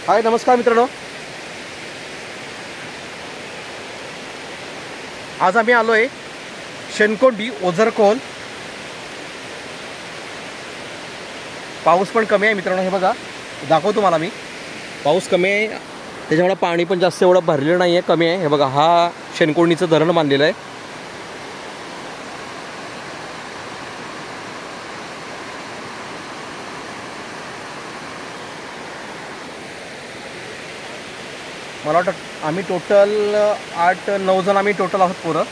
हाय नमस्कार मित्रांनो, आज आम्ही आलो आहे शेनकोंडी ओझरकोल. पाऊस पण कमी आहे मित्रांनो. हे बघा, दाखवतो तुम्हाला मी. पाऊस कमी आहे त्याच्यामुळे पाणी पण जास्त एवढं भरलेलं नाही आहे, कमी आहे. हे बघा, हा शेनकोंडीचं धरण बांधलेलं आहे. मला वाटतं आम्ही टोटल 8-9 जण आम्ही टोटल आहोत पोरं.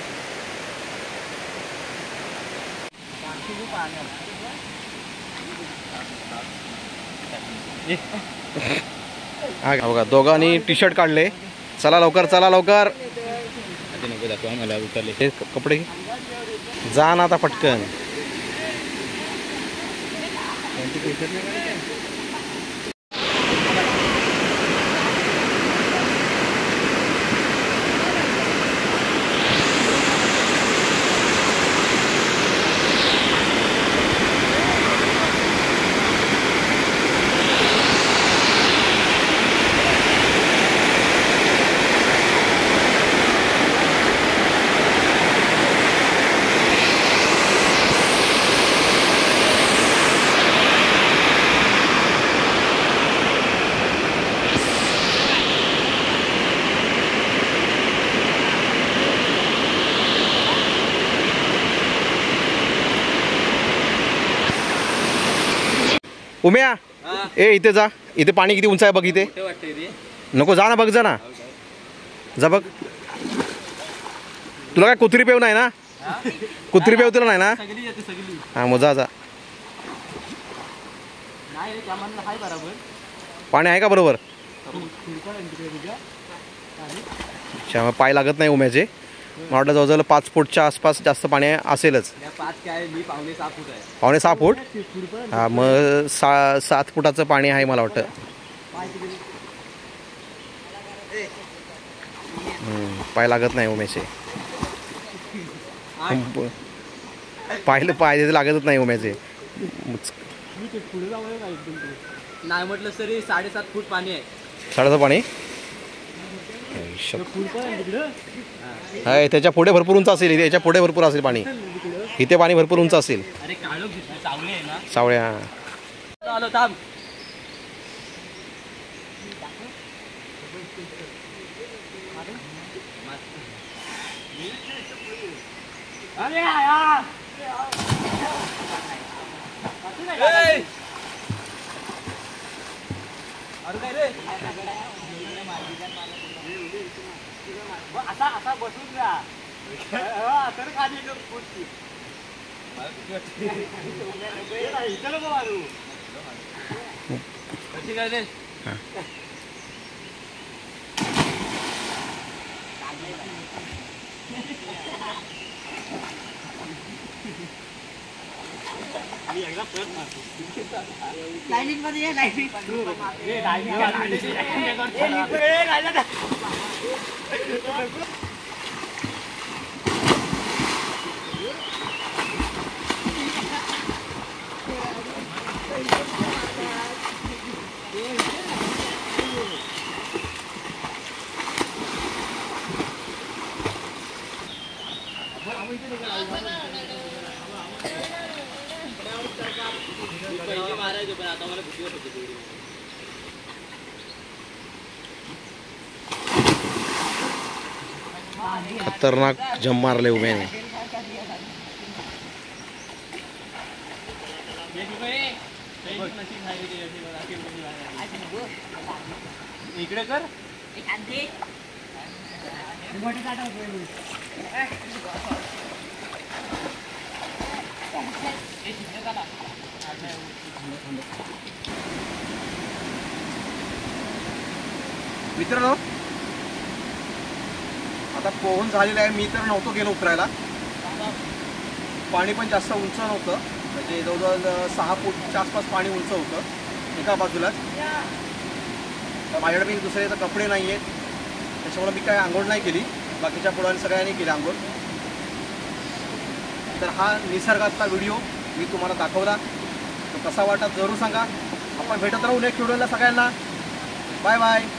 हा बघा, दोघांनी टी शर्ट काढले. चला लवकर, चला लवकर. हे कपडे जा ना आता पटकन. उम्या, ए इथे जा. इथे पाणी किती उंच आहे बघ. इथे नको जा ना, बघ जा ना, जा बघ. तुला काय कुत्री पेव नाही ना? कुत्री पेव तुला नाही ना? हा मग जा जा. पाणी आहे का बरोबर? अच्छा, मग पाय लागत नाही उम्याचे. मला वाटतं जवळजवळ 5 फूटच्या आसपास जास्त पाणी असेलच. 5.6 फूट. हा मग 7 फुटाचं पाणी आहे मला वाटतं. पाय लागत नाही उम्याचे. पाहिलं पाय लागतच नाही उम्याचे. नाही म्हटलं तरी 7.5 फूट पाणी आहे. 7.5 पाणी आहे. त्याच्या पुढे भरपूर उंच असेल. याच्या पुढे भरपूर असेल पाणी. इथे पाणी भरपूर उंच असेल. सावळ्या असा बसून जा. तर खाली लाईनिंग मध्ये ये. लाईनिंग खतरनाक जम मारले उम्याने. इकडे कर. मित्रांनो, आता पोहून झालेलं आहे. मी तर नव्हतो गेलो उतरायला. पाणी पण जास्त उंच नव्हतं. म्हणजे जवळजवळ 6 फूटच्या आसपास पाणी उंच होतं एका बाजूलाच. तर माझ्याकडे मी दुसरे कपडे नाही आहेत, त्याच्यामुळे मी काय आंघोळ नाही केली. बाकीच्या पोरांनी सगळ्यांनी केली आंघोळ. तर हा निसर्गाचा व्हिडिओ मी तुम्हाला दाखवला. तो कसा वाटत जरूर सांगा. आपण भेटत राहू नेक्स्ट व्हिडिओला सगळ्यांना. Bye bye.